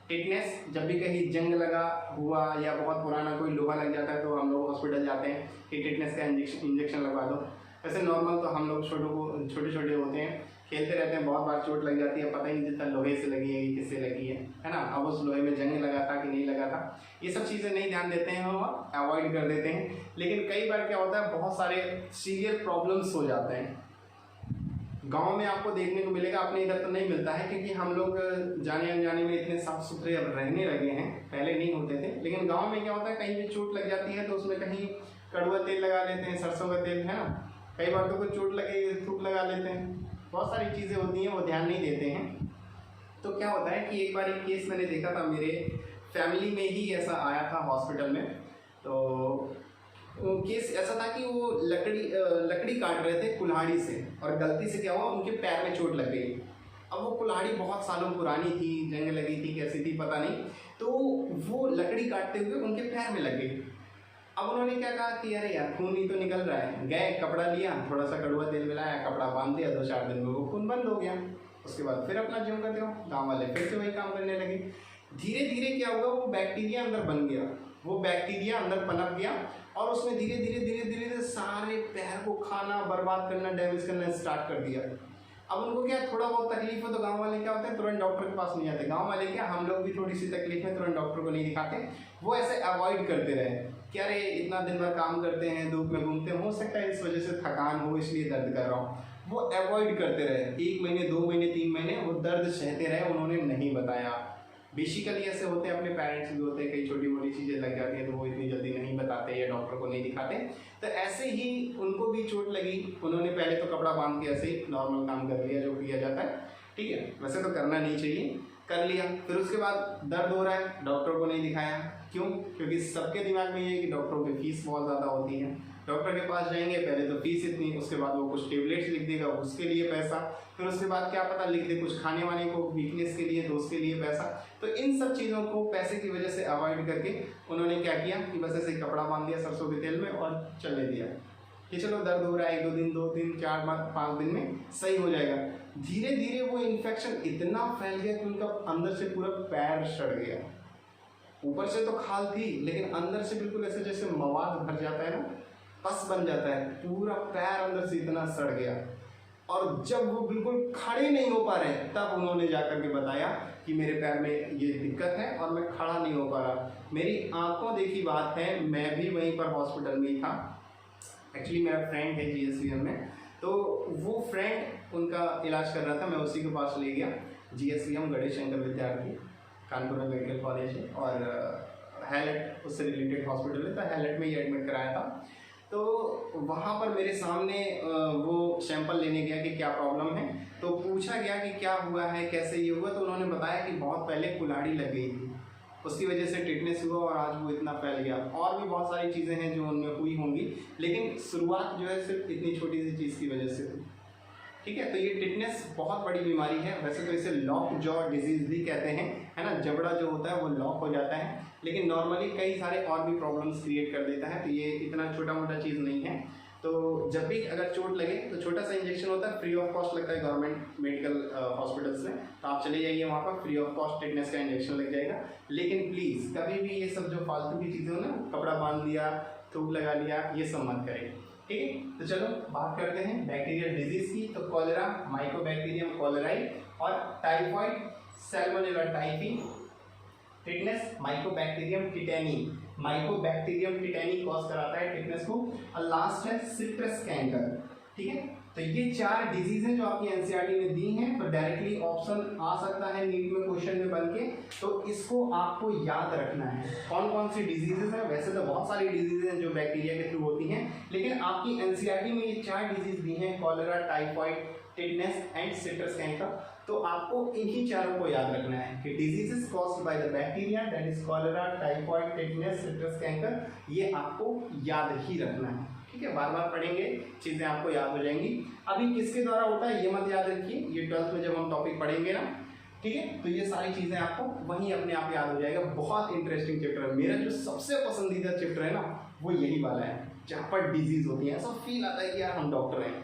टिटनेस जब भी कहीं जंग लगा हुआ या बहुत पुराना कोई लोहा लग जाता है तो हम लोग हॉस्पिटल जाते हैं कि टिटनेस का इंजेक्शन लगवा दो। वैसे नॉर्मल तो हम लोग छोटे छोटे होते हैं, खेलते रहते हैं, बहुत बार चोट लग जाती है, पता ही नहीं चलता लोहे से लगी है कि किससे लगी है ना। अब उस लोहे में जंग लगा था कि नहीं लगा था, ये सब चीज़ें नहीं ध्यान देते हैं, हम अवॉइड कर देते हैं। लेकिन कई बार क्या होता है, बहुत सारे सीरियस प्रॉब्लम्स हो जाते हैं। गांव में आपको देखने को मिलेगा, अपने इधर तो नहीं मिलता है क्योंकि हम लोग जाने अनजाने में इतने साफ सुथरे अब रहने लगे हैं, पहले नहीं होते थे। लेकिन गांव में क्या होता है, कहीं भी चोट लग जाती है तो उसमें कहीं कड़वा तेल लगा लेते हैं, सरसों का तेल, है ना। कई बार तो कोई चोट लगे थूक लगा लेते हैं, बहुत सारी चीज़ें होती हैं, वो ध्यान नहीं देते हैं। तो क्या होता है कि एक बार एक केस मैंने देखा था, मेरे फैमिली में ही ऐसा आया था हॉस्पिटल में। तो केस ऐसा था कि वो लकड़ी काट रहे थे कुल्हाड़ी से, और गलती से क्या हुआ, उनके पैर में चोट लग गई। अब वो कुल्हाड़ी बहुत सालों पुरानी थी, जंग लगी थी, कैसी थी पता नहीं, तो वो लकड़ी काटते हुए उनके पैर में लग गई। अब उन्होंने क्या कहा कि अरे यार खून ही तो निकल रहा है, गए कपड़ा लिया, थोड़ा सा कड़वा तेल मिलाया, कपड़ा बांध दिया, 2-4 दिन में वो खून बंद हो गया। उसके बाद फिर अपना ज्यों करते हो, गाँव वाले फिर से वही काम करने लगे। धीरे धीरे क्या हुआ, वो बैक्टीरिया अंदर बन गया, वो बैक्टीरिया अंदर पनप गया और उसने धीरे धीरे सारे पैर को खाना, बर्बाद करना, डैमेज करना स्टार्ट कर दिया। अब उनको क्या, थोड़ा बहुत तकलीफ हो तो गांव वाले क्या होते हैं, तुरंत डॉक्टर के पास नहीं आते। गांव वाले क्या, हम लोग भी थोड़ी सी तकलीफ में तुरंत डॉक्टर को नहीं दिखाते, वो ऐसे अवॉइड करते रहे कि अरे इतना दिन भर काम करते हैं, धूप में घूमते हैं, हो सकता है इस वजह से थकान हो इसलिए दर्द कर रहा हूँ, वो अवॉइड करते रहे। 1 महीने, 2 महीने, 3 महीने वो दर्द सहते रहे, उन्होंने नहीं बताया। बेसिकली ऐसे होते हैं, अपने पेरेंट्स भी होते हैं, कई छोटी मोटी चीज़ें लग जाती हैं तो वो इतनी जल्दी नहीं बताते या डॉक्टर को नहीं दिखाते। तो ऐसे ही उनको भी चोट लगी, उन्होंने पहले तो कपड़ा बांध के ऐसे ही नॉर्मल काम कर लिया जो किया जाता है, ठीक है, वैसे तो करना नहीं चाहिए, कर लिया। फिर उसके बाद दर्द हो रहा है, डॉक्टर को नहीं दिखाया। क्यों? क्योंकि सबके दिमाग में ये है कि डॉक्टरों की फीस बहुत ज़्यादा होती है, डॉक्टर के पास जाएंगे, पहले तो फीस इतनी, उसके बाद वो कुछ टेबलेट्स लिख देगा, उसके लिए पैसा, फिर उसके बाद क्या पता लिख दे कुछ खाने वाने को, वीकनेस के लिए, तो उसके लिए पैसा। तो इन सब चीज़ों को पैसे की वजह से अवॉइड करके उन्होंने क्या किया कि बस ऐसे कपड़ा बांध दिया सरसों के तेल में और चलने दिया कि चलो दर्द हो रहा है 1-2 दिन, 2 दिन, 4 5 दिन में सही हो जाएगा। धीरे धीरे वो इन्फेक्शन इतना फैल गया कि उनका अंदर से पूरा पैर सड़ गया। ऊपर से तो खाल थी लेकिन अंदर से बिल्कुल ऐसे जैसे मवाद भर जाता है ना, पस बन जाता है, पूरा पैर अंदर से इतना सड़ गया। और जब वो बिल्कुल खड़े नहीं हो पा रहे तब उन्होंने जाकर के बताया कि मेरे पैर में ये दिक्कत है और मैं खड़ा नहीं हो पा रहा। मेरी आंखों देखी बात है, मैं भी वहीं पर हॉस्पिटल में ही था। एक्चुअली मेरा फ्रेंड है GSVM में, तो वो फ्रेंड उनका इलाज कर रहा था, मैं उसी के पास ले गया। GSVM गणेश शंकर विद्यार्थी कानपुर में मेडिकल कॉलेज है और हैलेट उससे रिलेटेड हॉस्पिटल है, तो हैलेट में ही एडमिट कराया था। तो वहाँ पर मेरे सामने वो सैंपल लेने गया कि क्या प्रॉब्लम है, तो पूछा गया कि क्या हुआ है, कैसे ये हुआ, तो उन्होंने बताया कि बहुत पहले कुल्हाड़ी लग गई थी, उसकी वजह से टिटनेस हुआ और आज वो इतना फैल गया। और भी बहुत सारी चीज़ें हैं जो उनमें हुई होंगी, लेकिन शुरुआत जो है सिर्फ इतनी छोटी सी चीज़ की वजह से हुई, ठीक है। तो ये टिटनेस बहुत बड़ी बीमारी है, वैसे तो इसे लॉक जॉ डिजीज भी कहते हैं, है ना, जबड़ा जो होता है वो लॉक हो जाता है, लेकिन नॉर्मली कई सारे और भी प्रॉब्लम्स क्रिएट कर देता है। तो ये इतना छोटा मोटा चीज़ नहीं है। तो जब भी अगर चोट लगे तो छोटा सा इंजेक्शन होता है, फ्री ऑफ कॉस्ट लगता है गवर्नमेंट मेडिकल हॉस्पिटल्स में, तो आप चले जाइए वहाँ पर, फ्री ऑफ कॉस्ट टिटनेस का इंजेक्शन लग जाएगा। लेकिन प्लीज़ कभी भी ये सब जो फालतू की चीज़ें हो ना, कपड़ा बांध दिया, थूक लगा लिया, ये सब मत करें, ठीक है। तो चलो बात करते हैं बैक्टीरियल डिजीज की। तो कॉलेरा, माइकोबैक्टीरियम कोलेराई, और typhoid Salmonella typhi, tetanus Mycobacterium टिटैनी, Mycobacterium टिटैनी cause कराता है टिटनेस को, और लास्ट है सिट्रस कैंकर, ठीक है। तो ये 4 डिजीज हैं जो आपकी एनसीईआरटी में दी हैं, तो डायरेक्टली ऑप्शन आ सकता है नीट में क्वेश्चन में बन के, तो इसको आपको याद रखना है। कौन कौन सी डिजीजेज हैं? वैसे तो बहुत सारी डिजीज हैं जो बैक्टीरिया के थ्रू होती हैं, लेकिन आपकी एनसीईआरटी में ये 4 डिजीज दी हैं, cholera, typhoid, tetanus and citrus canker. तो आपको इन्हीं चारों को याद रखना है कि diseases caused by the bacteria, that is cholera, typhoid, tetanus, citrus canker, ये आपको याद ही रखना है। ठीक है, बार बार पढ़ेंगे, चीजें आपको याद हो जाएंगी। अभी किसके द्वारा होता है ये मत याद रखिए, ये 12th में जब हम टॉपिक पढ़ेंगे ना, ठीक है, तो ये सारी चीजें आपको वहीं अपने आप याद हो जाएगा। बहुत इंटरेस्टिंग चैप्टर है, मेरा जो सबसे पसंदीदा चैप्टर है ना वो यही वाला है, जहाँ पर डिजीज होती है। ऐसा फील आता है कि यार हम डॉक्टर हैं,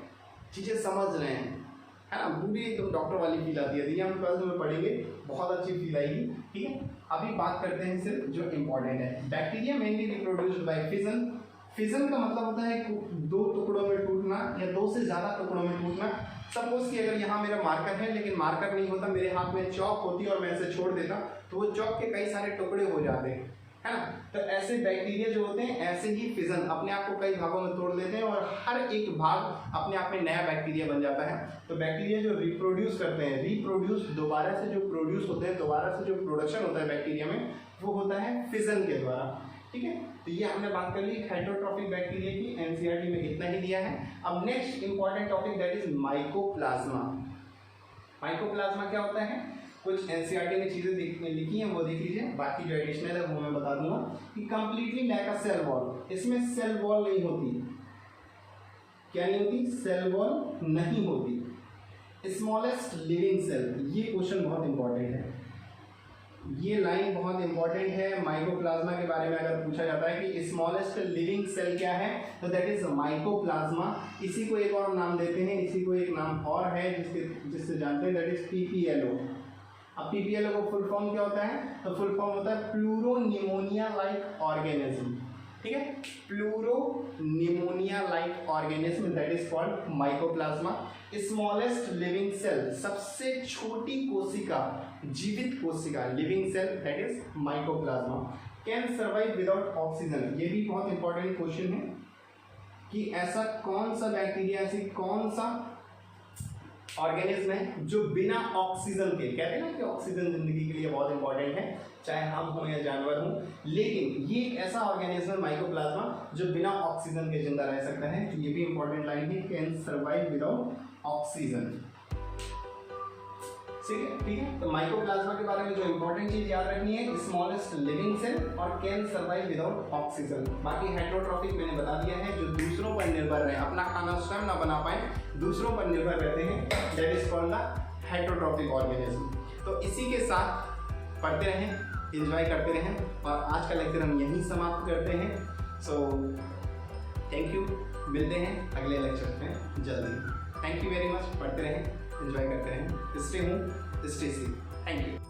चीजें समझ रहे हैं, है ना, पूरी एकदम डॉक्टर वाली फील आती है। ये हम 12th में पढ़ेंगे, बहुत अच्छी फील आएगी। ठीक है, अभी बात करते हैं सिर्फ जो इंपॉर्टेंट है। Bacteria mainly reproduced by fission. Fission का मतलब होता है 2 टुकड़ों में टूटना या 2 से ज़्यादा टुकड़ों में टूटना। सपोज कि अगर यहाँ मेरा मार्कर है लेकिन मार्कर नहीं होता, मेरे हाथ में चौक होती और मैं इसे छोड़ देता तो वो चौक के कई सारे टुकड़े हो जाते हैं, है ना। तो ऐसे बैक्टीरिया जो होते हैं, ऐसे ही फिजन अपने आप को कई भागों में तोड़ देते हैं और हर एक भाग अपने आप में नया बैक्टीरिया बन जाता है। तो बैक्टीरिया जो रिप्रोड्यूस करते हैं, रिप्रोड्यूस दोबारा से जो प्रोड्यूस होते हैं, दोबारा से जो प्रोडक्शन होता है बैक्टीरिया में, वो होता है फिजन के द्वारा। ठीक है, तो ये हमने बात कर ली हेटेरोट्रॉफिक बैक्टीरिया की, एनसीईआरटी में इतना ही दिया है। अब next important topic that is mycoplasma. Mycoplasma क्या होता है? कुछ एनसीईआरटी में चीजें लिखी हैं वो देख लीजिए, बाकी जो एडिशनल है वो मैं बता दूंगा। कि completely lack a cell wall, इसमें सेल वॉल नहीं होती। क्या नहीं होती? सेल वॉल नहीं होती। स्मॉलेस्ट लिविंग सेल, ये क्वेश्चन बहुत इंपॉर्टेंट है, ये लाइन बहुत इंपॉर्टेंट है। माइकोप्लाज्मा के बारे में अगर पूछा जाता है कि स्मॉलेस्ट लिविंग सेल क्या है, तो दैट इज माइकोप्लाज्मा। इसी को एक और नाम देते हैं, इसी को एक नाम और है जिससे जानते हैं, दैट इज पीपीएलओ। अब पीपीएलओ का फुल फॉर्म क्या होता है? तो फुल फॉर्म होता है प्लूरोनिमोनिया लाइक ऑर्गेनिज्म। ठीक है, pleuropneumonia like organism, that is called mycoplasma. Smallest living cell, सबसे छोटी कोशिका, जीवित कोशिका, living cell, that is mycoplasma. Can survive without oxygen, ये भी बहुत इंपॉर्टेंट क्वेश्चन है कि ऐसा कौन सा बैक्टीरिया, ऐसी कौन सा ऑर्गेनिज्म है जो बिना ऑक्सीजन के, कहते हैं ना कि ऑक्सीजन जिंदगी के लिए बहुत इंपॉर्टेंट है, चाहे हम हो या जानवर हो, लेकिन ये एक ऐसा ऑर्गेनिज्म है माइकोप्लाज्मा जो बिना ऑक्सीजन के जिंदा रह सकता है। तो ये भी इंपॉर्टेंट लाइन है, कैन सर्वाइव विदाउट ऑक्सीजन। ठीक है, तो माइकोप्लाज्मा के बारे में जो इंपॉर्टेंट चीज याद रखनी है, स्मॉलेस्ट लिविंग सेल और कैन सर्वाइव विदाउट ऑक्सीजन। बाकी हेटेरोट्रॉफिक मैंने बता दिया है, जो दूसरों पर निर्भर रहे, अपना खाना स्वयं ना बना पाए, दूसरों पर निर्भर रहते हैं, that is called the heterotrophic organism. तो इसी के साथ पढ़ते रहें, एंजॉय करते रहें, और आज का लेक्चर हम यहीं समाप्त करते हैं। सो थैंक यू, मिलते हैं अगले लेक्चर में जल्दी। थैंक यू वेरी मच, पढ़ते रहें, एंजॉय करते रहें, stay home, stay safe, thank you.